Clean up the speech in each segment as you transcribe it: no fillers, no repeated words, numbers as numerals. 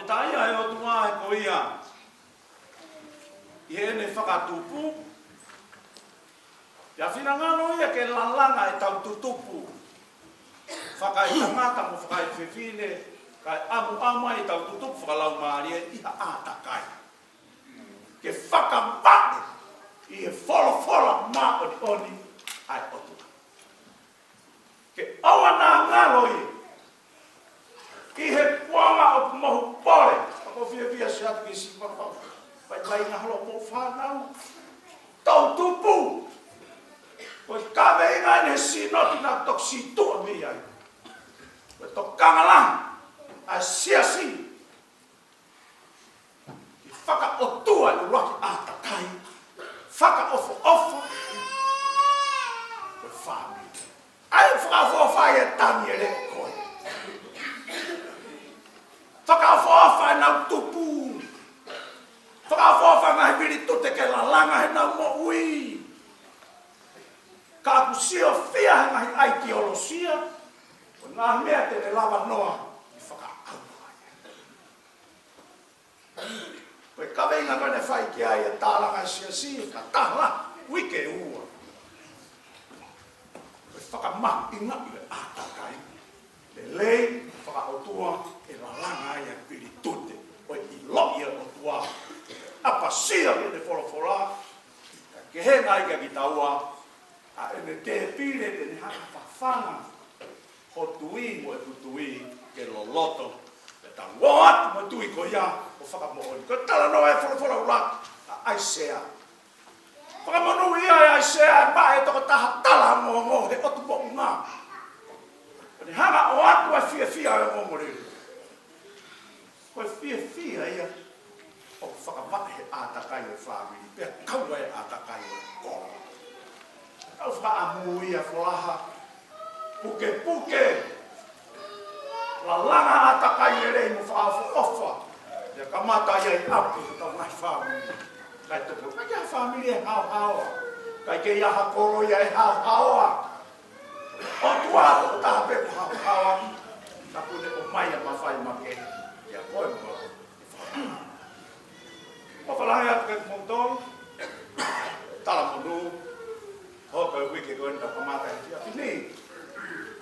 whakawhitai ai o tunga e ko ia. I ene whakatupu. Ia whina ngano ia ke lalanga e tau tutupu. Whakai tangata mo whakai whiwhine. Kai amu ama e tau tutupu whakalau maari e iha ātakai. Ke whakamate i e wholo mā oni ai otu. Ke awa nā ngalo i he puanga o mohu pore. Ako whia se atu ki si whakau. Pai ngā holo mo whanau. Tau tupu. Koe kawe inga ne sinoti nā tok si tua mi ai. Koe tok kangalang. Ai siasi. I whaka o tua i roki ātakai. Whaka ofo. Koe whāmi. Ai whakawhawhai e tani e re koe. Whakawhawhai nau tupu. Whakawhawhai ngai viri tute ke lalanga he nau mo ui. Ka aku sio fia he ngai aiki olosia. O ngā mea te lava noa. I whakaawhai. Koe kawe inga kone whai ki ai e tālanga si. Ka tahla. Wike ua. Whakamahu inga i le ātakai. Le lei, whakaotua, e lalanga ia piri tute. O i loia o tua. Apa sia i te whorofora. Ka kehenga i ka ki taua. A ene te pire te ni haka whawhanga. Ho tui mo e putui ke loloto. Pe ta ngoat mo tui ko ia o whakamohoni. Ko tala no e whorofora ura. A aisea. Whakamonu ia e aisea e maa e toko taha tala mo he otu po ngā. Ni hanga o atu e fia e ngomore. Koe fia ia o whakamate he ātakai e whāwiri. Pea kaua e ātakai e kōra. Kau whaamu ia wholaha. Puke. La langa ātakai e rei mo whaafu ofa. Ia kamata ia i apu tau ngai whāwiri. Kai tupu, kai kia whamiri e hao. Kai ke iaha koro ia e hao. O tuato o taha pepu hao. Ta pune o mai a mawhai make. Ia koe mo. O whalahi atu kai kumontong. Tala monu. Hoka e wike koe nita kamata e tia whini.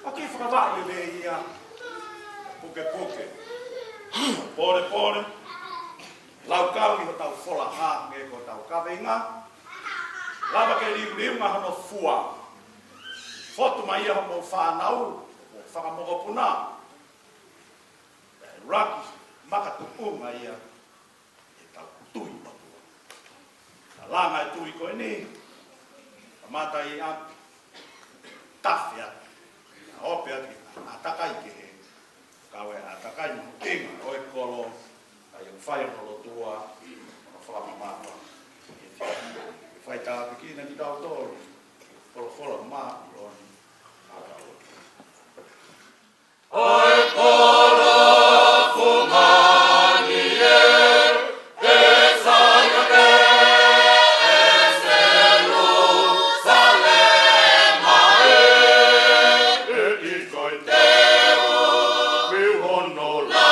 O ki whakawai le ia. Puke. Pore. Lau kau i ho tau whola hā nge ko tau kawinga. Lava ke riu ngā hono fua. Fotu mai ia homo whānau. O whakamogo puna. Raki makatupunga ia. E tau tui patua. Na langa e tui koe ni. Kamata i atu. Tafi atu. Na hope atu. Atakai ke he. Kawe atakai mo tinga. Oi kolo. Ai o whai o tua, o whakamamapa. E whai tā pekina ni tau tōru, whora mā i oni. Oi koro fumani e saioke e selu salema e ikoi teo vihono la.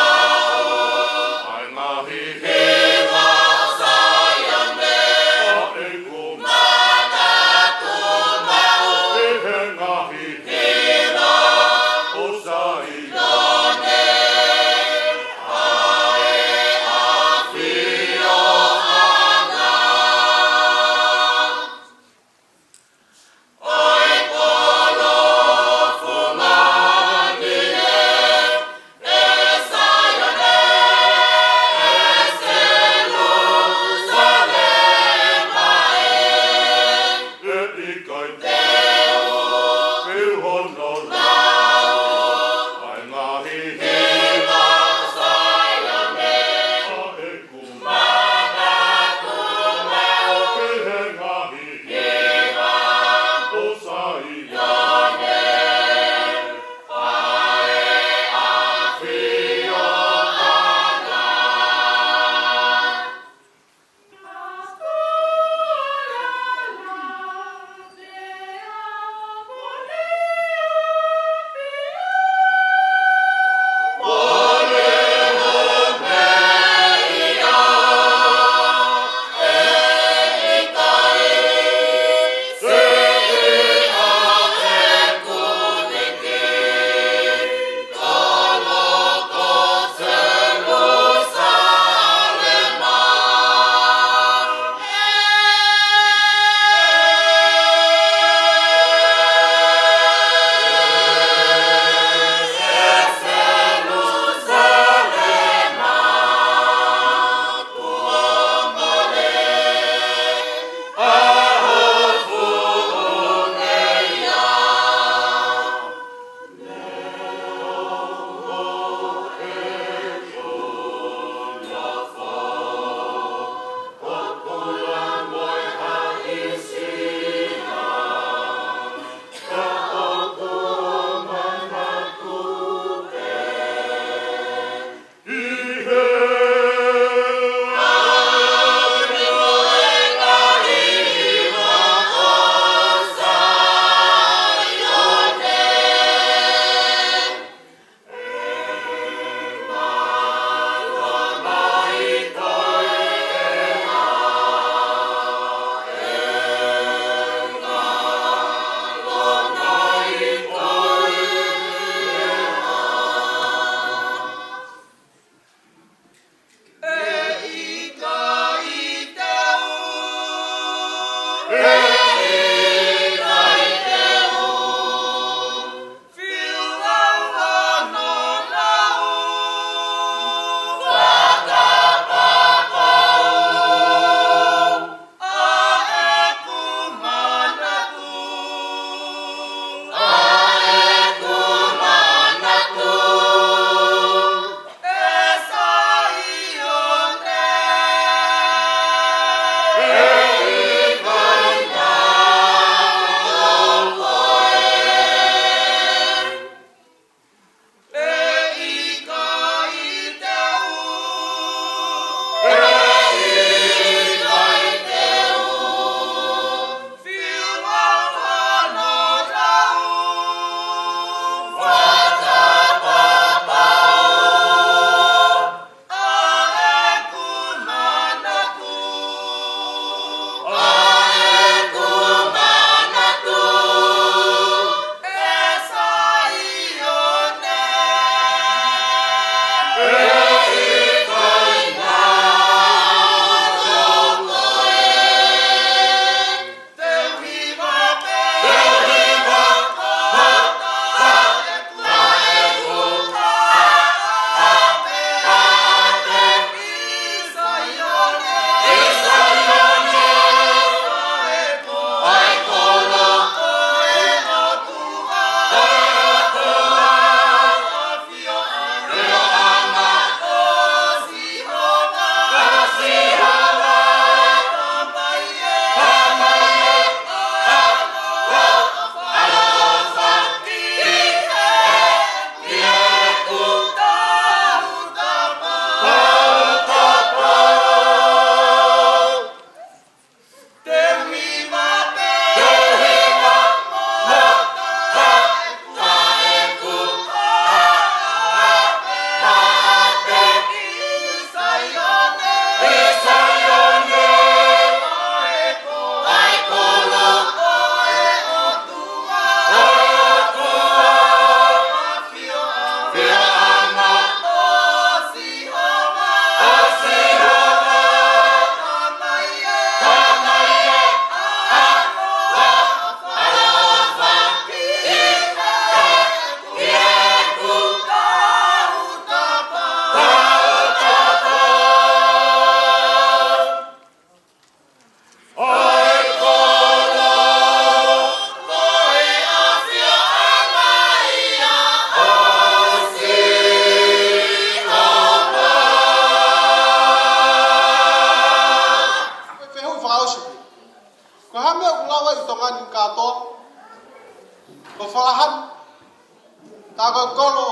Ako kolo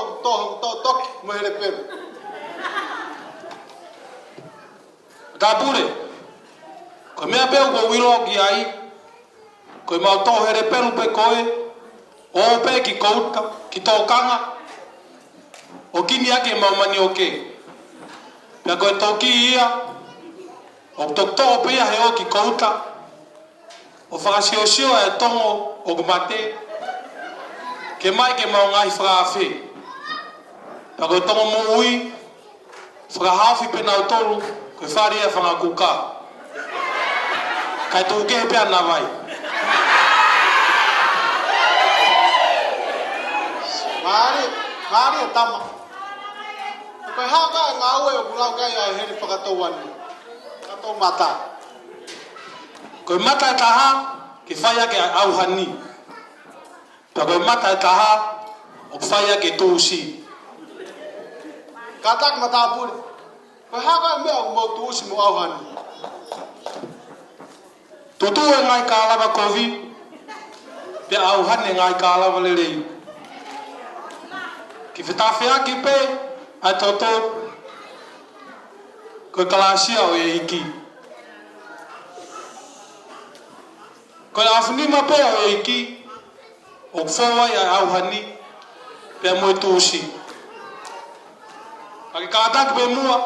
tok mere pelu. Tapure. Ko mea peu ko wilo ki ai. Ko mau to here pelu pe koe. O pe ki kouta, ki tokanga. O kini ake mau mani oke. Pea koe toki ia. O to pe ia he o ki kouta. O whakasio e tongo o kumate. Ke mai ke mau ngai whakawhi. Pea koe tongo mo ui. Whakahafi pe nau tolu. Koe whare e whangakuka. Kai tō ke pea na vai. Ngāri e tama. Koe haka e ngā ue o pulau kai ai heri whakatau wani. Whakatau mata. Koe mata e taha, ke whaia ke auhani. Pea koe mata e taha, o whaia ke tūsi. Katak mata puri. Koe haka e mea o mau tūsi mo auhani. Tutu e ngai kālawa kovi, pea auhani ngai kālawa lerei. Ki whetawhea ki pe, ai toto, koe kalasia o e iki. Koe awhinima pe o e iki, o whawai ai auhani, pea moe tūsi. Aki kātaki pe mua,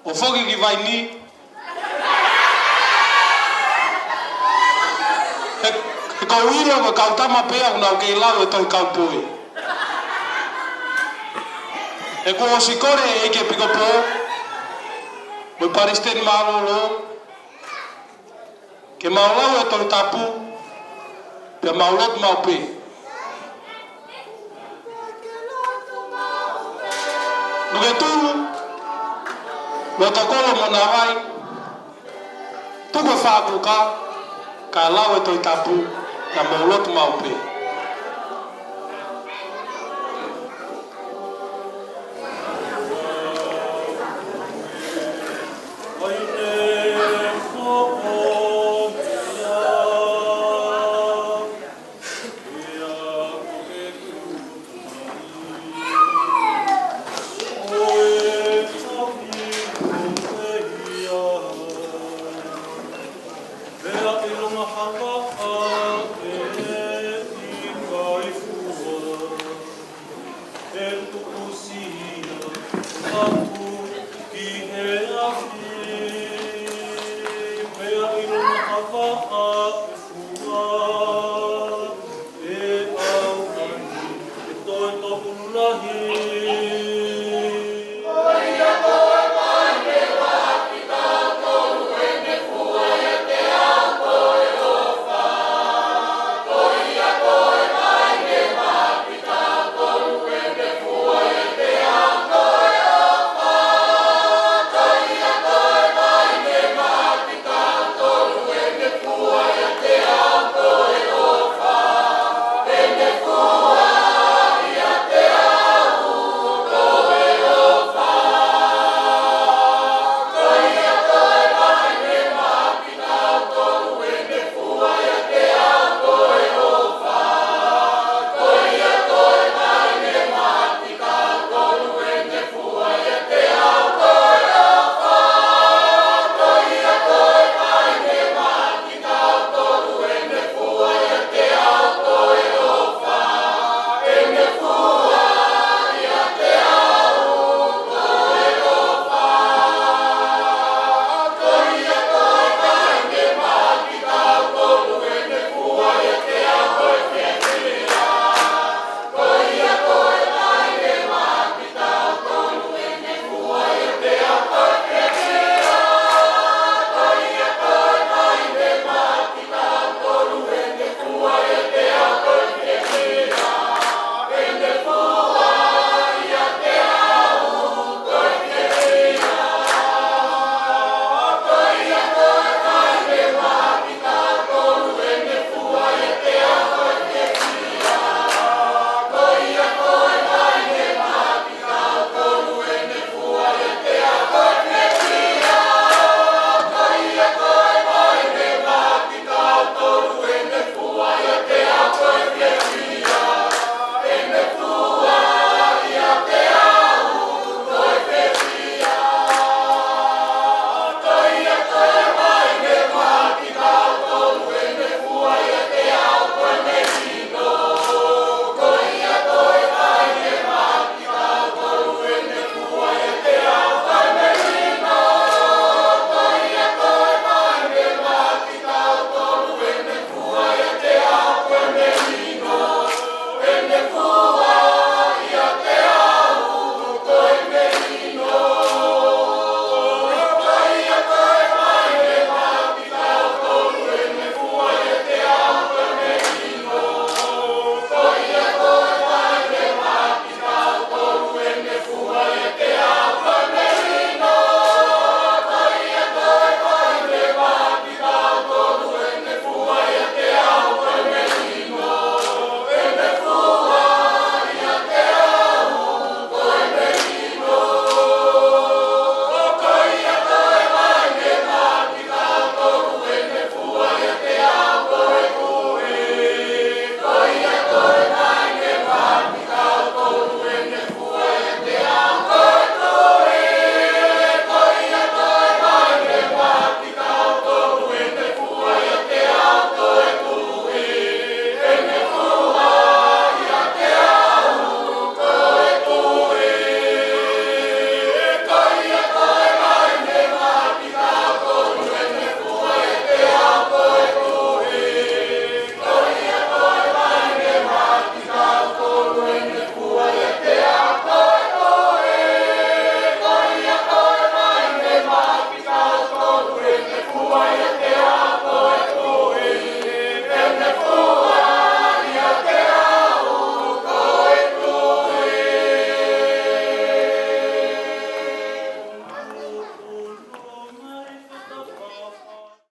o whoki ki vaini, e kau iro ko kautama pea unau kei lau e toi kaupoi. E ko osikore e ike piko po, mo paristeni maulolo, ke maulau e toi tapu, pe maulot maupe. Nuke tulu, lo takolo mo nawai, tuko whakuka, ka lau e toi tapu, ka maulot maupe. Oi,